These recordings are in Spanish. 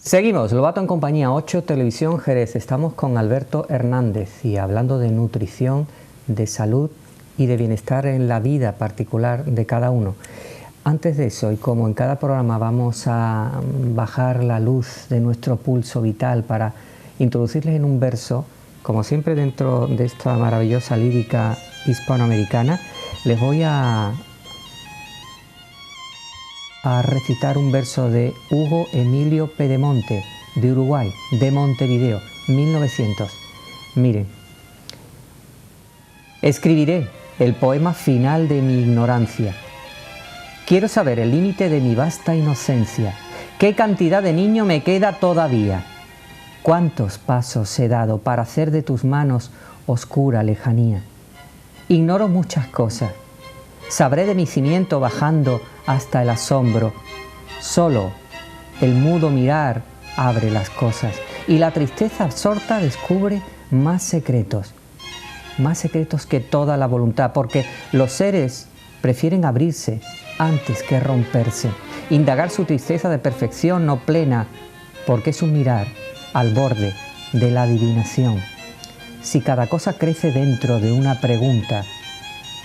Seguimos, Lobato en compañía, 8 Televisión Jerez. Estamos con Alberto Hernández y hablando de nutrición, de salud y de bienestar en la vida particular de cada uno. Antes de eso, y como en cada programa vamos a bajar la luz de nuestro pulso vital para introducirles en un verso, como siempre dentro de esta maravillosa lírica hispanoamericana, les voy a recitar un verso de Hugo Emilio Pedemonte, de Uruguay, de Montevideo, 1900. Miren, escribiré el poema final de mi ignorancia. Quiero saber el límite de mi vasta inocencia. ¿Qué cantidad de niño me queda todavía? ¿Cuántos pasos he dado para hacer de tus manos oscura lejanía? Ignoro muchas cosas. Sabré de mi cimiento bajando hasta el asombro. Solo el mudo mirar abre las cosas y la tristeza absorta descubre más secretos que toda la voluntad, porque los seres prefieren abrirse antes que romperse, indagar su tristeza de perfección no plena, porque es un mirar al borde de la adivinación. Si cada cosa crece dentro de una pregunta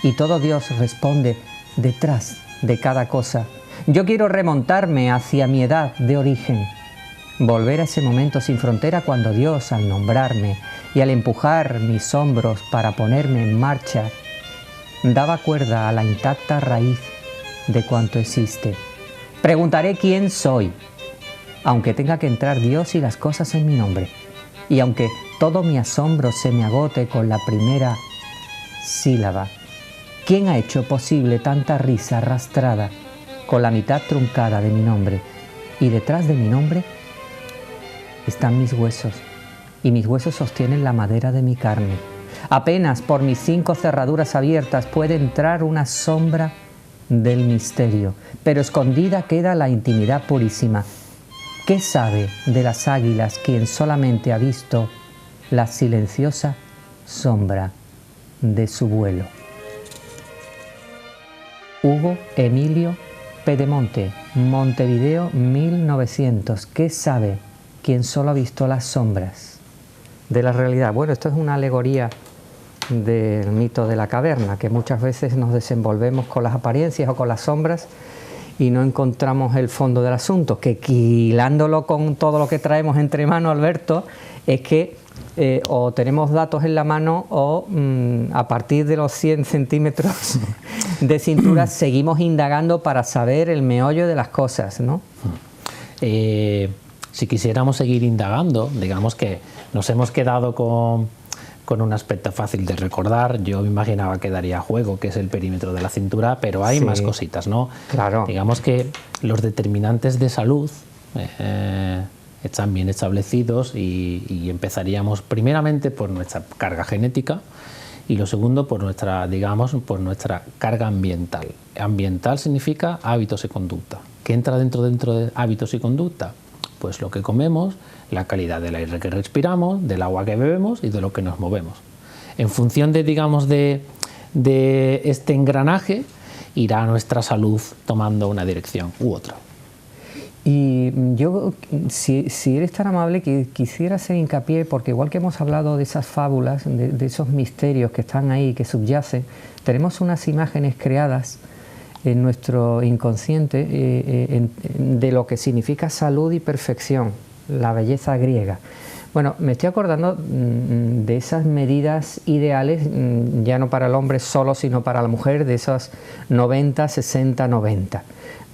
y todo Dios responde detrás de cada cosa, yo quiero remontarme hacia mi edad de origen, volver a ese momento sin frontera cuando Dios, al nombrarme y al empujar mis hombros para ponerme en marcha, daba cuerda a la intacta raíz de cuanto existe. Preguntaré quién soy, aunque tenga que entrar Dios y las cosas en mi nombre, y aunque todo mi asombro se me agote con la primera sílaba. ¿Quién ha hecho posible tanta risa arrastrada con la mitad truncada de mi nombre? Y detrás de mi nombre están mis huesos, y mis huesos sostienen la madera de mi carne. Apenas por mis 5 cerraduras abiertas puede entrar una sombra del misterio, pero escondida queda la intimidad purísima. ¿Qué sabe de las águilas quien solamente ha visto la silenciosa sombra de su vuelo? Hugo Emilio Pedemonte, Montevideo, 1900. ¿Qué sabe quien solo ha visto las sombras de la realidad? Bueno, esto es una alegoría del mito de la caverna, que muchas veces nos desenvolvemos con las apariencias o con las sombras y no encontramos el fondo del asunto, que hilándolo con todo lo que traemos entre manos, Alberto, es que o tenemos datos en la mano o a partir de los 100 centímetros de cintura seguimos indagando para saber el meollo de las cosas, ¿no? Si quisiéramos seguir indagando, digamos que nos hemos quedado con un aspecto fácil de recordar. Yo me imaginaba que daría juego, que es el perímetro de la cintura, pero hay más cositas, ¿no? Claro. Digamos que los determinantes de salud están bien establecidos y empezaríamos primeramente por nuestra carga genética y lo segundo por nuestra, digamos, por nuestra carga ambiental. Ambiental significa hábitos y conducta. ¿Qué entra dentro de hábitos y conducta? Pues lo que comemos, la calidad del aire que respiramos, del agua que bebemos y de lo que nos movemos. En función de, digamos, de este engranaje, irá nuestra salud tomando una dirección u otra. Y yo, si eres tan amable, que quisiera hacer hincapié, porque igual que hemos hablado de esas fábulas, de esos misterios que están ahí, que subyacen, tenemos unas imágenes creadas en nuestro inconsciente de lo que significa salud y perfección, la belleza griega. Bueno, me estoy acordando de esas medidas ideales, ya no para el hombre solo, sino para la mujer, de esas 90, 60, 90.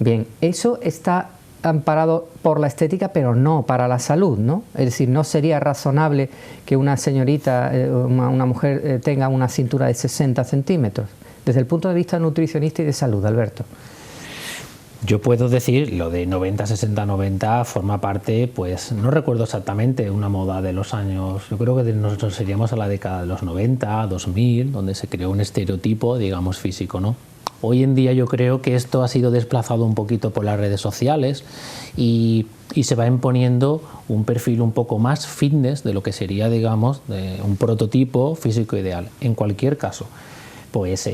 Bien, eso está amparado por la estética, pero no para la salud, ¿no? Es decir, no sería razonable que una señorita, una mujer tenga una cintura de 60 centímetros, desde el punto de vista nutricionista y de salud, Alberto. Yo puedo decir, lo de 90, 60, 90 forma parte, pues no recuerdo exactamente, una moda de los años, yo creo que nosotros seríamos a la década de los 90, 2000, donde se creó un estereotipo, digamos, físico, ¿no? Hoy en día yo creo que esto ha sido desplazado un poquito por las redes sociales y se va imponiendo un perfil un poco más fitness de lo que sería, digamos, un prototipo físico ideal. En cualquier caso, pues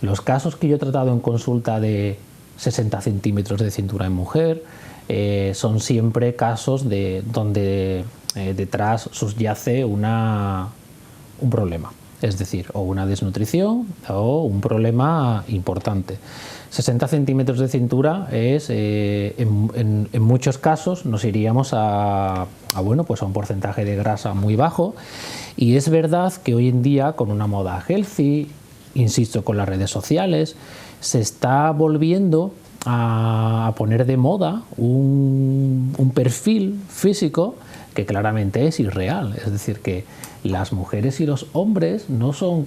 los casos que yo he tratado en consulta de 60 centímetros de cintura en mujer, son siempre casos donde detrás subyace un problema, es decir, o una desnutrición o un problema importante. 60 centímetros de cintura es, en muchos casos, nos iríamos a un porcentaje de grasa muy bajo, y es verdad que hoy en día, con una moda healthy, insisto, con las redes sociales, se está volviendo a poner de moda un perfil físico que claramente es irreal. Es decir, que las mujeres y los hombres no son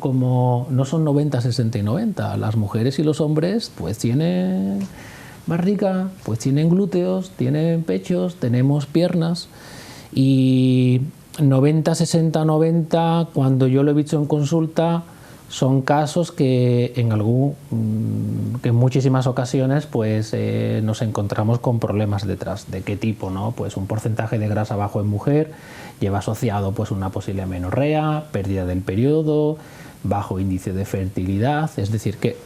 90, 60 y 90. Las mujeres y los hombres pues tienen barriga, pues tienen glúteos, tienen pechos, tenemos piernas, y 90, 60, 90, cuando yo lo he visto en consulta, son casos que en muchísimas ocasiones pues nos encontramos con problemas detrás. ¿De qué tipo, no? Pues un porcentaje de grasa bajo en mujer lleva asociado pues una posible amenorrea, pérdida del periodo, bajo índice de fertilidad. Es decir, que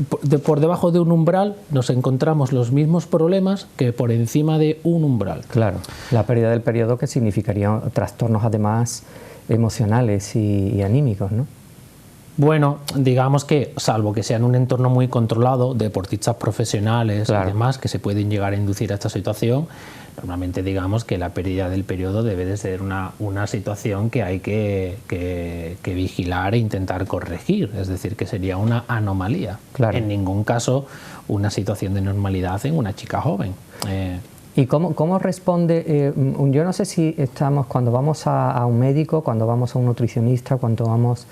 por debajo de un umbral nos encontramos los mismos problemas que por encima de un umbral. Claro, la pérdida del periodo, que significaría trastornos además emocionales y anímicos, ¿no? Bueno, digamos que, salvo que sea en un entorno muy controlado, deportistas profesionales, claro, y demás, que se pueden llegar a inducir a esta situación, normalmente digamos que la pérdida del periodo debe de ser una situación que hay que vigilar e intentar corregir, es decir, que sería una anomalía. Claro. En ningún caso una situación de normalidad en una chica joven. ¿Y cómo responde? Yo no sé si cuando vamos a un médico, cuando vamos a un nutricionista, cuando vamos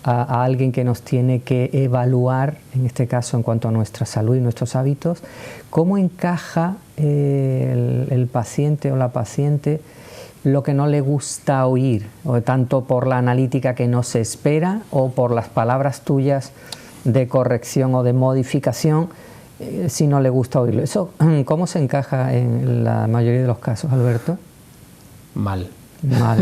a alguien que nos tiene que evaluar, en este caso en cuanto a nuestra salud y nuestros hábitos, ¿cómo encaja el paciente o la paciente lo que no le gusta oír, o tanto por la analítica que no se espera o por las palabras tuyas de corrección o de modificación, si no le gusta oírlo? ¿Eso cómo se encaja en la mayoría de los casos, Alberto? Mal, ¿no?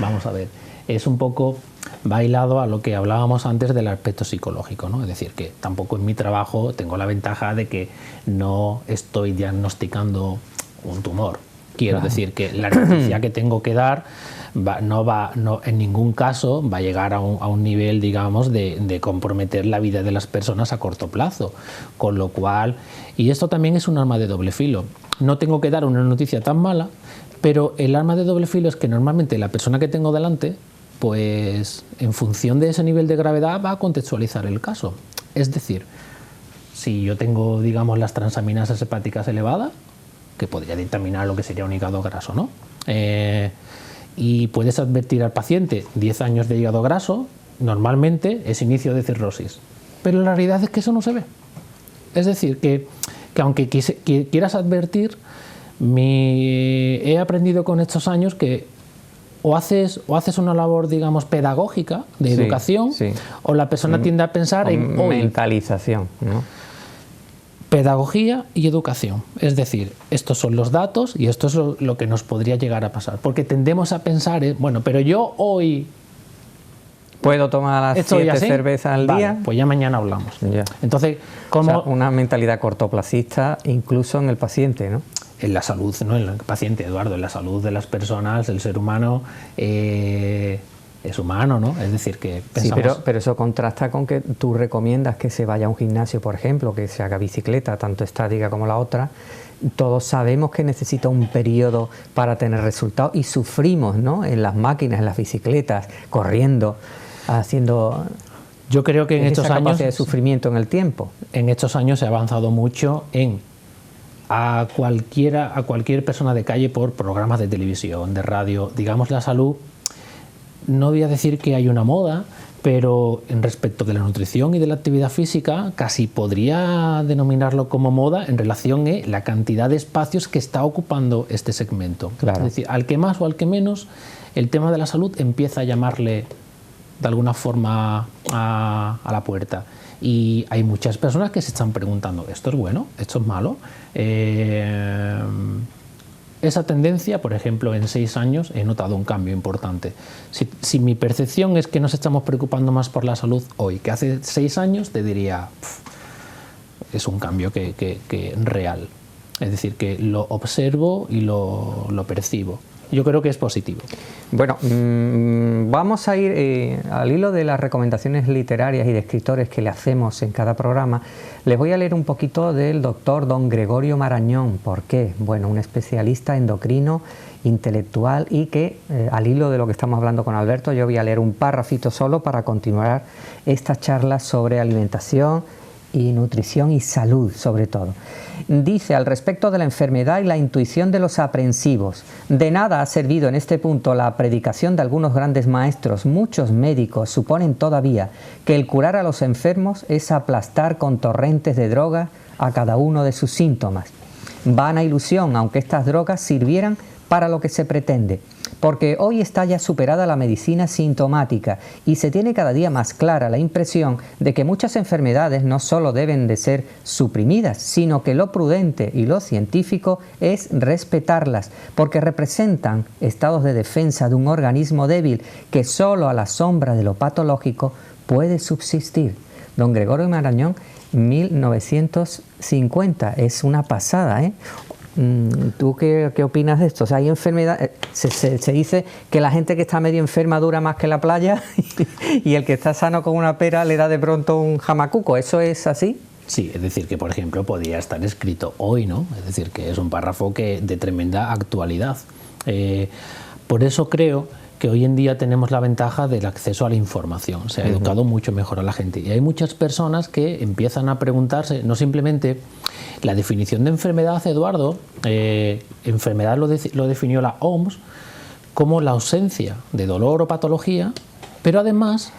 Vamos a ver, es un poco bailado a lo que hablábamos antes del aspecto psicológico, ¿no? Es decir, que tampoco en mi trabajo tengo la ventaja de que no estoy diagnosticando un tumor. Quiero decir que la noticia que tengo que dar no en ningún caso va a llegar a un nivel, digamos, de comprometer la vida de las personas a corto plazo. Con lo cual, y esto también es un arma de doble filo. No tengo que dar una noticia tan mala, pero el arma de doble filo es que normalmente la persona que tengo delante, pues en función de ese nivel de gravedad va a contextualizar el caso. Es decir, si yo tengo, digamos, las transaminasas hepáticas elevadas, que podría dictaminar lo que sería un hígado graso, ¿no? Y puedes advertir al paciente 10 años de hígado graso, normalmente es inicio de cirrosis. Pero la realidad es que eso no se ve. Es decir, que aunque quieras advertir, he aprendido con estos años que o haces una labor, digamos, pedagógica, de educación, o la persona tiende a pensar en mentalización, ¿no? Pedagogía y educación. Es decir, estos son los datos y esto es lo que nos podría llegar a pasar. Porque tendemos a pensar, bueno, pero yo hoy ¿puedo tomar las 7 cervezas al día? Pues ya mañana hablamos. Ya. Entonces, ¿cómo? O sea, una mentalidad cortoplacista incluso en el paciente, ¿no? En la salud, no en el paciente, Eduardo, en la salud de las personas, el ser humano es humano, ¿no? Es decir, que pensamos... Sí, pero eso contrasta con que tú recomiendas que se vaya a un gimnasio, por ejemplo, que se haga bicicleta, tanto estática como la otra. Todos sabemos que necesita un periodo para tener resultados y sufrimos, ¿no? En las máquinas, en las bicicletas, corriendo, haciendo... Yo creo que en estos años... capacidad de sufrimiento en el tiempo. En estos años se ha avanzado mucho a cualquier persona de calle por programas de televisión, de radio. Digamos, la salud, no voy a decir que hay una moda, pero en respecto de la nutrición y de la actividad física, casi podría denominarlo como moda en relación a la cantidad de espacios que está ocupando este segmento. Claro. Es decir, al que más o al que menos, el tema de la salud empieza a llamarle de alguna forma a la puerta. Y hay muchas personas que se están preguntando, ¿esto es bueno? ¿Esto es malo? Esa tendencia, por ejemplo, en 6 años he notado un cambio importante. Si mi percepción es que nos estamos preocupando más por la salud hoy que hace 6 años, te diría, es un cambio que real. Es decir, que lo observo y lo percibo. Yo creo que es positivo. Bueno, vamos a ir al hilo de las recomendaciones literarias y de escritores que le hacemos en cada programa. Les voy a leer un poquito del doctor don Gregorio Marañón. ¿Por qué? Bueno, un especialista endocrino, intelectual y que, al hilo de lo que estamos hablando con Alberto, yo voy a leer un párrafito solo para continuar esta charla sobre alimentación y nutrición y salud, sobre todo. Dice al respecto de la enfermedad y la intuición de los aprensivos: de nada ha servido en este punto la predicación de algunos grandes maestros. Muchos médicos suponen todavía que el curar a los enfermos es aplastar con torrentes de drogas a cada uno de sus síntomas. Vana ilusión, aunque estas drogas sirvieran para lo que se pretende, porque hoy está ya superada la medicina sintomática y se tiene cada día más clara la impresión de que muchas enfermedades no solo deben de ser suprimidas, sino que lo prudente y lo científico es respetarlas, porque representan estados de defensa de un organismo débil que solo a la sombra de lo patológico puede subsistir. Don Gregorio Marañón, 1950, es una pasada, ¿eh? ¿Tú qué opinas de esto? O sea, hay enfermedad, se dice que la gente que está medio enferma dura más que la playa y el que está sano con una pera le da de pronto un jamacuco. ¿Eso es así? Sí, es decir, que por ejemplo podría estar escrito hoy, ¿no? Es decir, que es un párrafo de tremenda actualidad. Por eso creo que hoy en día tenemos la ventaja del acceso a la información. Se ha educado mucho mejor a la gente. Y hay muchas personas que empiezan a preguntarse, no simplemente la definición de enfermedad, Eduardo, enfermedad lo definió la OMS como la ausencia de dolor o patología, pero además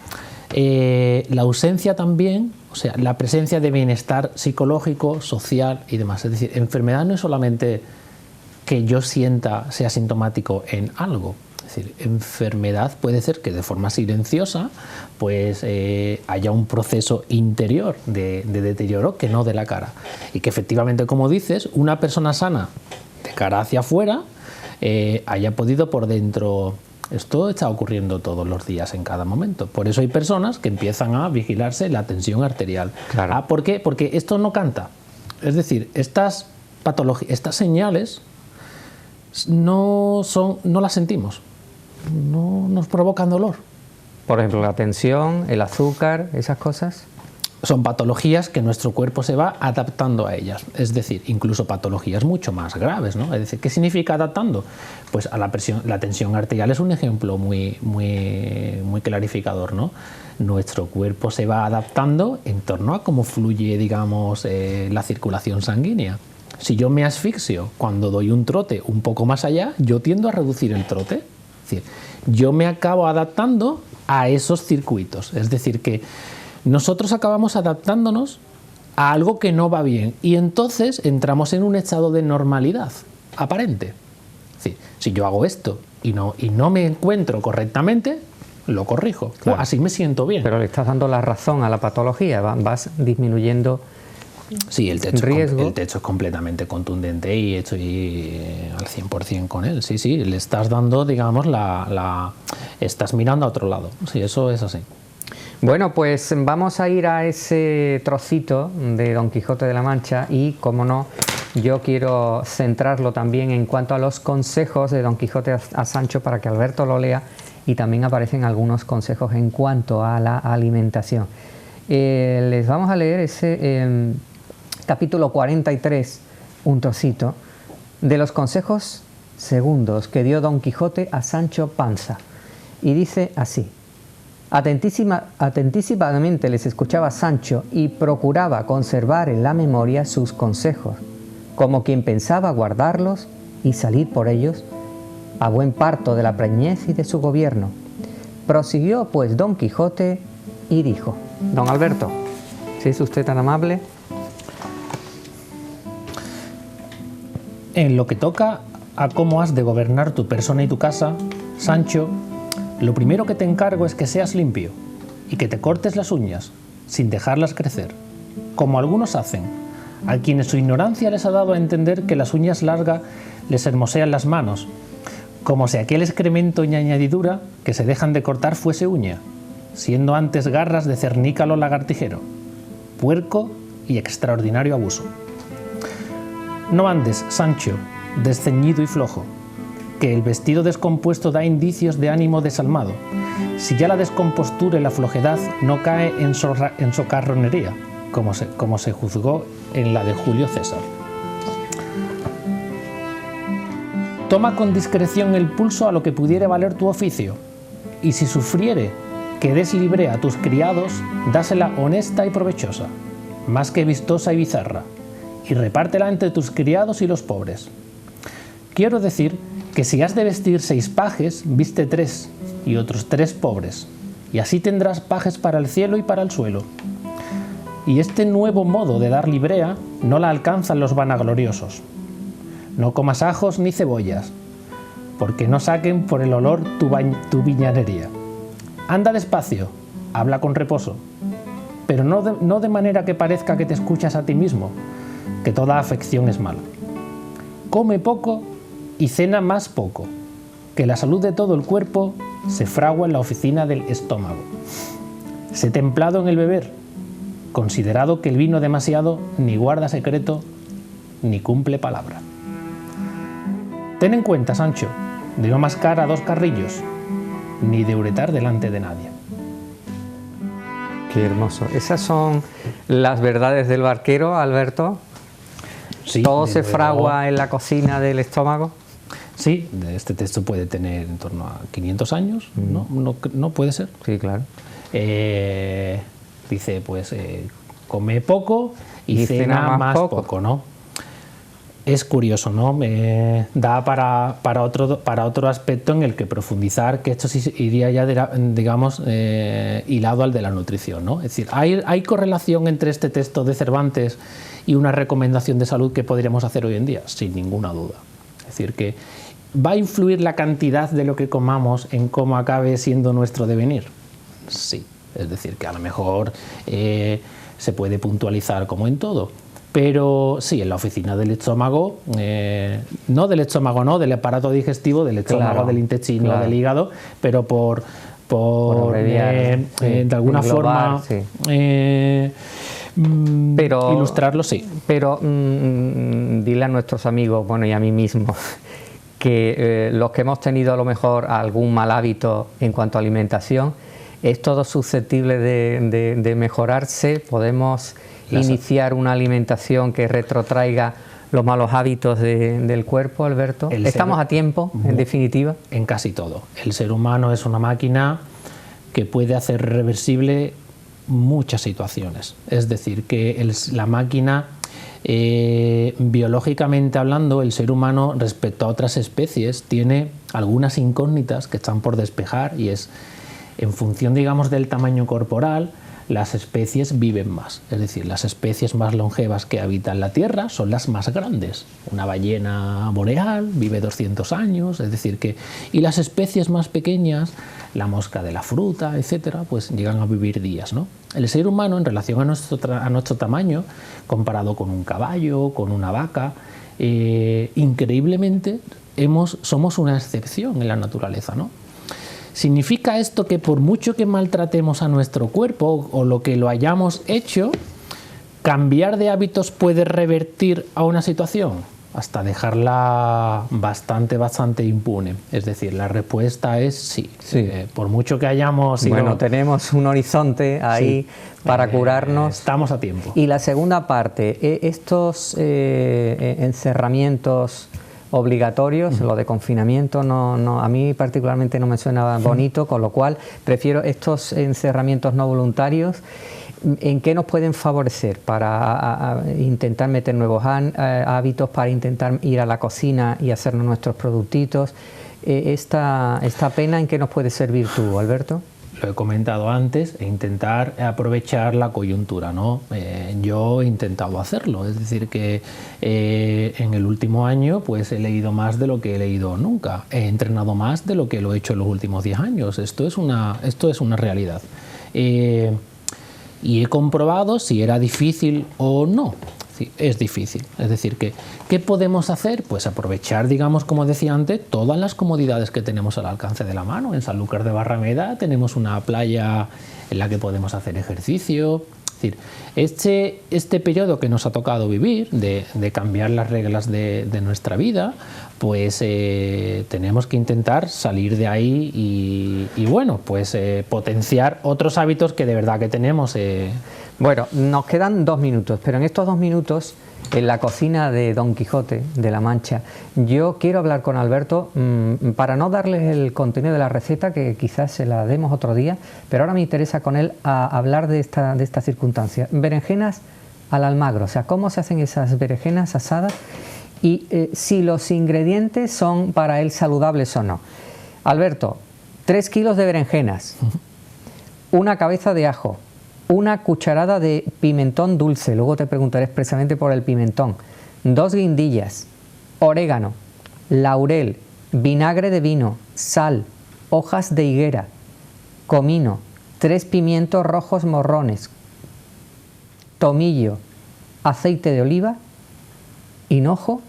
la ausencia también, o sea, la presencia de bienestar psicológico, social y demás. Es decir, enfermedad no es solamente que yo sienta, sea sintomático en algo. Es decir, enfermedad puede ser que de forma silenciosa pues haya un proceso interior de deterioro que no de la cara. Y que efectivamente, como dices, una persona sana de cara hacia afuera haya podido por dentro. Esto está ocurriendo todos los días en cada momento. Por eso hay personas que empiezan a vigilarse la tensión arterial. Claro. ¿Por qué? Porque esto no canta. Es decir, estas patologías, estas señales no las sentimos. No nos provocan dolor. Por ejemplo, la tensión, el azúcar, esas cosas. Son patologías que nuestro cuerpo se va adaptando a ellas. Es decir, incluso patologías mucho más graves, ¿no? Es decir, ¿qué significa adaptando? Pues a la presión, la tensión arterial es un ejemplo muy clarificador, ¿no? Nuestro cuerpo se va adaptando en torno a cómo fluye, digamos, la circulación sanguínea. Si yo me asfixio cuando doy un trote un poco más allá, yo tiendo a reducir el trote. Es decir, yo me acabo adaptando a esos circuitos. Es decir, que nosotros acabamos adaptándonos a algo que no va bien y entonces entramos en un estado de normalidad aparente. Es decir, si yo hago esto y no me encuentro correctamente, lo corrijo. Claro. Así me siento bien. Pero le estás dando la razón a la patología, vas disminuyendo. Sí, el texto riesgo. Es completamente contundente y estoy al 100% con él. Sí, sí, le estás dando, digamos, estás mirando a otro lado. Sí, eso es así. Bueno, pues vamos a ir a ese trocito de Don Quijote de la Mancha y, como no, yo quiero centrarlo también en cuanto a los consejos de Don Quijote a Sancho para que Alberto lo lea, y también aparecen algunos consejos en cuanto a la alimentación. Les vamos a leer ese capítulo 43, un trocito, de los consejos segundos que dio Don Quijote a Sancho Panza. Y dice así: atentísimamente les escuchaba Sancho y procuraba conservar en la memoria sus consejos, como quien pensaba guardarlos y salir por ellos a buen parto de la preñez y de su gobierno. Prosiguió pues Don Quijote y dijo: Don Alberto, si es usted tan amable. En lo que toca a cómo has de gobernar tu persona y tu casa, Sancho, lo primero que te encargo es que seas limpio y que te cortes las uñas, sin dejarlas crecer, como algunos hacen, a quienes su ignorancia les ha dado a entender que las uñas largas les hermosean las manos, como si aquel excremento y añadidura que se dejan de cortar fuese uña, siendo antes garras de cernícalo lagartijero, puerco y extraordinario abuso. No andes, Sancho, desceñido y flojo, que el vestido descompuesto da indicios de ánimo desalmado, si ya la descompostura y la flojedad no cae en socarronería, como se juzgó en la de Julio César. Toma con discreción el pulso a lo que pudiere valer tu oficio, y si sufriere que des libre a tus criados, dásela honesta y provechosa, más que vistosa y bizarra, y repártela entre tus criados y los pobres. Quiero decir que si has de vestir 6 pajes, viste 3, y otros 3 pobres, y así tendrás pajes para el cielo y para el suelo. Y este nuevo modo de dar librea no la alcanzan los vanagloriosos. No comas ajos ni cebollas, porque no saquen por el olor tu viñanería. Anda despacio, habla con reposo, pero no de manera que parezca que te escuchas a ti mismo, que toda afección es mala. Come poco y cena más poco, que la salud de todo el cuerpo se fragua en la oficina del estómago. Sé templado en el beber, considerado que el vino demasiado ni guarda secreto ni cumple palabra. Ten en cuenta, Sancho, de no mascar a 2 carrillos, ni de uretar delante de nadie. Qué hermoso. ¿Esas son las verdades del barquero, Alberto? Sí, ¿Todo se fragua en la cocina del estómago? Sí, este texto puede tener en torno a 500 años, ¿no puede ser? Sí, claro. Dice, pues, come poco y cena más poco, ¿no? Es curioso, ¿no? Da para otro aspecto en el que profundizar, que esto sí iría ya, digamos, hilado al de la nutrición, ¿no? Es decir, ¿hay correlación entre este texto de Cervantes y una recomendación de salud que podríamos hacer hoy en día? Sin ninguna duda. Es decir, que ¿va a influir la cantidad de lo que comamos en cómo acabe siendo nuestro devenir? Sí. Es decir, que a lo mejor se puede puntualizar como en todo. Pero sí, en la oficina del estómago, no del estómago, no, del aparato digestivo, del estómago, claro, del intestino, claro, del hígado, pero por abreviar, de alguna forma, sí, pero, ilustrarlo, sí. Pero dile a nuestros amigos, bueno, y a mí mismo, que los que hemos tenido a lo mejor algún mal hábito en cuanto a alimentación, es todo susceptible de mejorarse. Podemos iniciar una alimentación que retrotraiga los malos hábitos del cuerpo, Alberto. ¿Estamos a tiempo, en definitiva? En casi todo. El ser humano es una máquina que puede hacer reversible muchas situaciones. Es decir, que la máquina, biológicamente hablando, el ser humano respecto a otras especies tiene algunas incógnitas que están por despejar, y es, en función, digamos, del tamaño corporal, las especies viven más. Es decir, las especies más longevas que habitan la Tierra son las más grandes. Una ballena boreal vive 200 años, es decir que... Y las especies más pequeñas, la mosca de la fruta, etcétera, pues llegan a vivir días, ¿no? El ser humano, en relación a nuestro tamaño, comparado con un caballo, con una vaca, increíblemente somos una excepción en la naturaleza, ¿no? ¿Significa esto que por mucho que maltratemos a nuestro cuerpo o lo que lo hayamos hecho, cambiar de hábitos puede revertir a una situación? Hasta dejarla bastante impune. Es decir, la respuesta es sí. Sí. Por mucho que hayamos... Bueno, tenemos un horizonte ahí, sí, para curarnos. Estamos a tiempo. Y la segunda parte, estos encerramientos obligatorios, lo de confinamiento, no, a mí particularmente no me suena bonito, con lo cual prefiero estos encerramientos no voluntarios. ¿En qué nos pueden favorecer para intentar meter nuevos hábitos, para intentar ir a la cocina y hacernos nuestros productitos? ¿Esta pena en qué nos puede servir tú, Alberto? Lo he comentado antes, intentar aprovechar la coyuntura, ¿no? Yo he intentado hacerlo, es decir que en el último año pues he leído más de lo que he leído nunca, he entrenado más de lo que lo he hecho en los últimos 10 años, esto es una realidad. Y he comprobado si era difícil o no. Sí, es difícil. Es decir, ¿qué podemos hacer? Pues aprovechar, digamos, como decía antes, todas las comodidades que tenemos al alcance de la mano. En Sanlúcar de Barrameda tenemos una playa en la que podemos hacer ejercicio, Es decir, este periodo que nos ha tocado vivir, de cambiar las reglas de nuestra vida, pues tenemos que intentar salir de ahí y bueno, pues potenciar otros hábitos que de verdad que tenemos. Bueno, nos quedan 2 minutos, pero en estos 2 minutos, en la cocina de Don Quijote de la Mancha, yo quiero hablar con Alberto para no darles el contenido de la receta, que quizás se la demos otro día, pero ahora me interesa con él hablar de esta circunstancia. Berenjenas al almagro, o sea, cómo se hacen esas berenjenas asadas y si los ingredientes son para él saludables o no. Alberto, 3 kilos de berenjenas, una cabeza de ajo, una cucharada de pimentón dulce, luego te preguntaré expresamente por el pimentón, 2 guindillas, orégano, laurel, vinagre de vino, sal, hojas de higuera, comino, 3 pimientos rojos morrones, tomillo, aceite de oliva, hinojo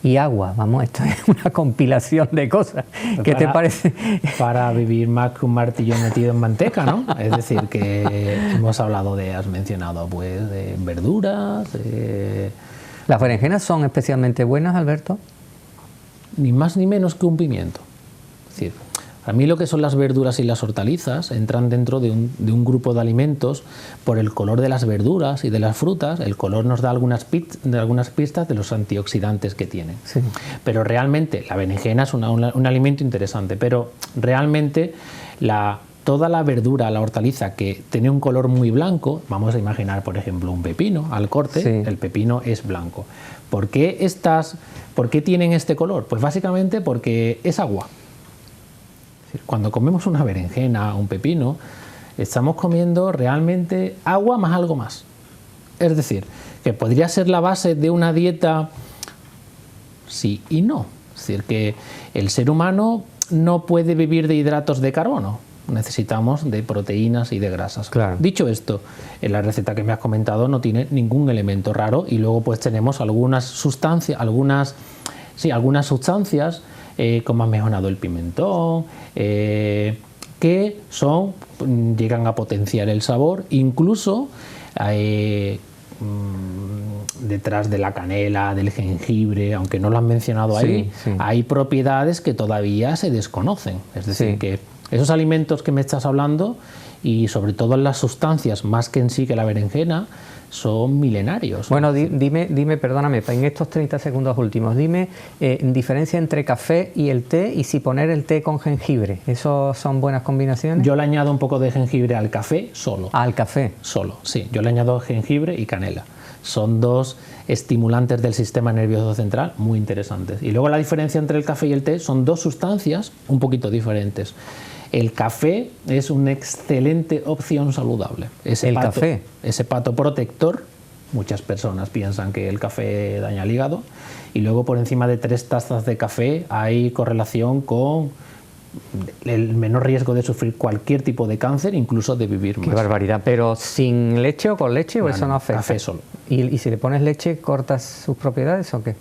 y agua. Vamos, esto es una compilación de cosas. ¿Qué te parece? Para vivir más que un martillo metido en manteca, ¿no? Es decir, que hemos hablado has mencionado pues de verduras. ¿Las berenjenas son especialmente buenas, Alberto? Ni más ni menos que un pimiento. Es decir, a mí lo que son las verduras y las hortalizas entran dentro de un grupo de alimentos por el color de las verduras y de las frutas. El color nos da algunas pistas de los antioxidantes que tienen. Sí. Pero realmente la berenjena es un alimento interesante, pero realmente toda la verdura, la hortaliza que tiene un color muy blanco, vamos a imaginar por ejemplo un pepino al corte, sí. El pepino es blanco. ¿Por qué tienen este color? Pues básicamente porque es agua. Cuando comemos una berenjena, un pepino, estamos comiendo realmente agua más algo más. Es decir, que podría ser la base de una dieta sí y no. Es decir, que el ser humano no puede vivir de hidratos de carbono. Necesitamos de proteínas y de grasas. Claro. Dicho esto, en la receta que me has comentado no tiene ningún elemento raro y luego pues tenemos algunas sustancias, como has mencionado el pimentón, que llegan a potenciar el sabor, incluso detrás de la canela, del jengibre, aunque no lo han mencionado ahí, sí. Hay propiedades que todavía se desconocen. Es decir, que esos alimentos que me estás hablando, y sobre todo las sustancias, más que en sí que la berenjena, son milenarios. Bueno, dime, perdóname, en estos 30 segundos últimos, dime diferencia entre café y el té, y si poner el té con jengibre. ¿Eso son buenas combinaciones? Yo le añado un poco de jengibre al café solo. ¿Al café? Solo, sí. Yo le añado jengibre y canela. Son dos estimulantes del sistema nervioso central muy interesantes. Y luego la diferencia entre el café y el té son dos sustancias un poquito diferentes. El café es una excelente opción saludable. Ese pato protector, muchas personas piensan que el café daña el hígado, y luego por encima de 3 tazas de café hay correlación con el menor riesgo de sufrir cualquier tipo de cáncer, incluso de vivir más. Qué barbaridad. ¿Pero sin leche o con leche? ¿O eso no afecta? Café solo. ¿Y si le pones leche, cortas sus propiedades o qué?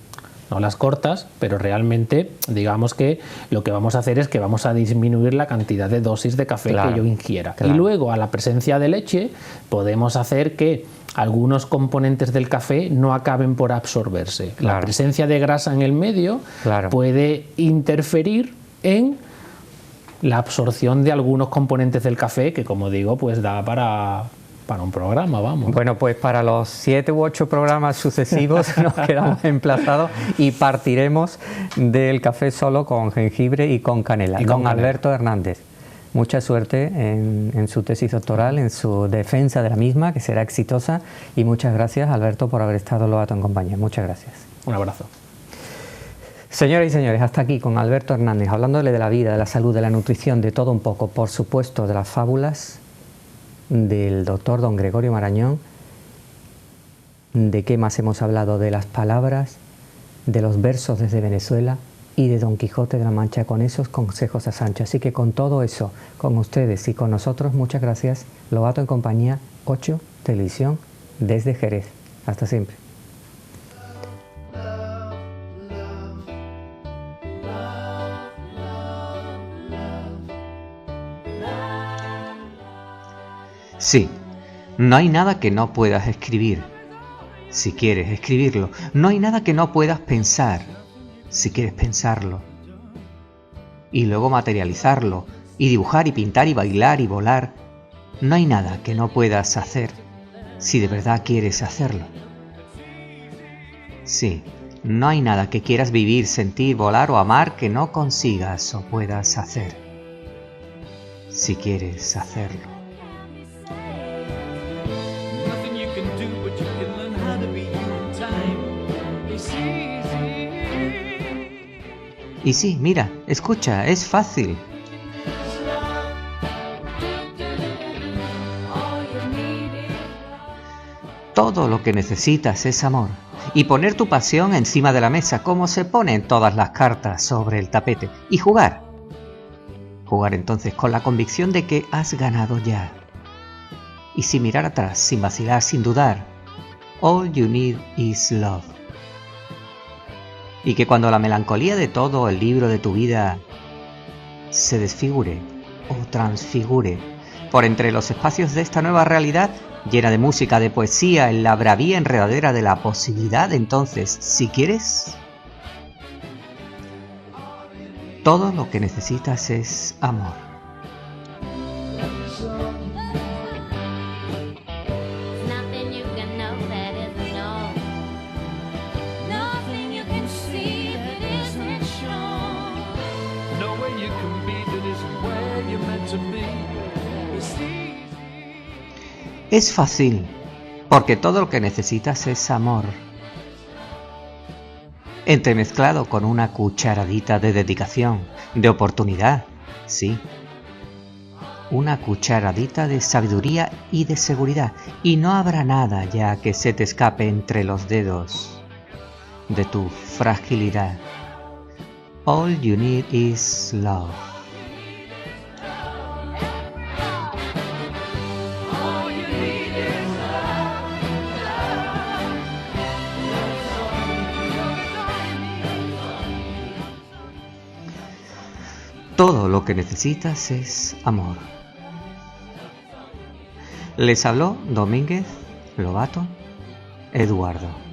No las cortas, pero realmente digamos que lo que vamos a hacer es que vamos a disminuir la cantidad de dosis de café que yo ingiera. Claro. Y luego a la presencia de leche podemos hacer que algunos componentes del café no acaben por absorberse. Claro. La presencia de grasa en el medio puede interferir en la absorción de algunos componentes del café que, como digo, pues da para un programa, vamos. Bueno, pues para los 7 u 8 programas sucesivos nos quedamos emplazados y partiremos del café solo con jengibre y con canela. Don Alberto Hernández, mucha suerte en su tesis doctoral, en su defensa de la misma, que será exitosa, y muchas gracias, Alberto, por haber estado en Lobato en compañía. Muchas gracias. Un abrazo. Señoras y señores, hasta aquí con Alberto Hernández, hablándole de la vida, de la salud, de la nutrición, de todo un poco, por supuesto, de las fábulas del doctor don Gregorio Marañón. ¿De qué más hemos hablado? De las palabras, de los versos desde Venezuela y de Don Quijote de la Mancha, con esos consejos a Sancho. Así que con todo eso, con ustedes y con nosotros, muchas gracias. Lobato en compañía, 8 Televisión, desde Jerez. Hasta siempre. Sí, No hay nada que no puedas escribir, si quieres escribirlo. No hay nada que no puedas pensar, si quieres pensarlo. Y luego materializarlo, y dibujar y pintar y bailar y volar. No hay nada que no puedas hacer, si de verdad quieres hacerlo. Sí, no hay nada que quieras vivir, sentir, volar o amar que no consigas o puedas hacer, si quieres hacerlo. Y sí, mira, escucha, es fácil. Todo lo que necesitas es amor. Y poner tu pasión encima de la mesa, como se ponen todas las cartas sobre el tapete. Y jugar. Jugar entonces con la convicción de que has ganado ya. Y sin mirar atrás, sin vacilar, sin dudar. All you need is love. Y que cuando la melancolía de todo el libro de tu vida se desfigure o transfigure por entre los espacios de esta nueva realidad, llena de música, de poesía, en la bravía enredadera de la posibilidad, entonces, si quieres, todo lo que necesitas es amor. Es fácil, porque todo lo que necesitas es amor, entremezclado con una cucharadita de dedicación, de oportunidad, sí, una cucharadita de sabiduría y de seguridad, y no habrá nada ya que se te escape entre los dedos de tu fragilidad. All you need is love. Todo lo que necesitas es amor. Les habló Domínguez Lobato Eduardo.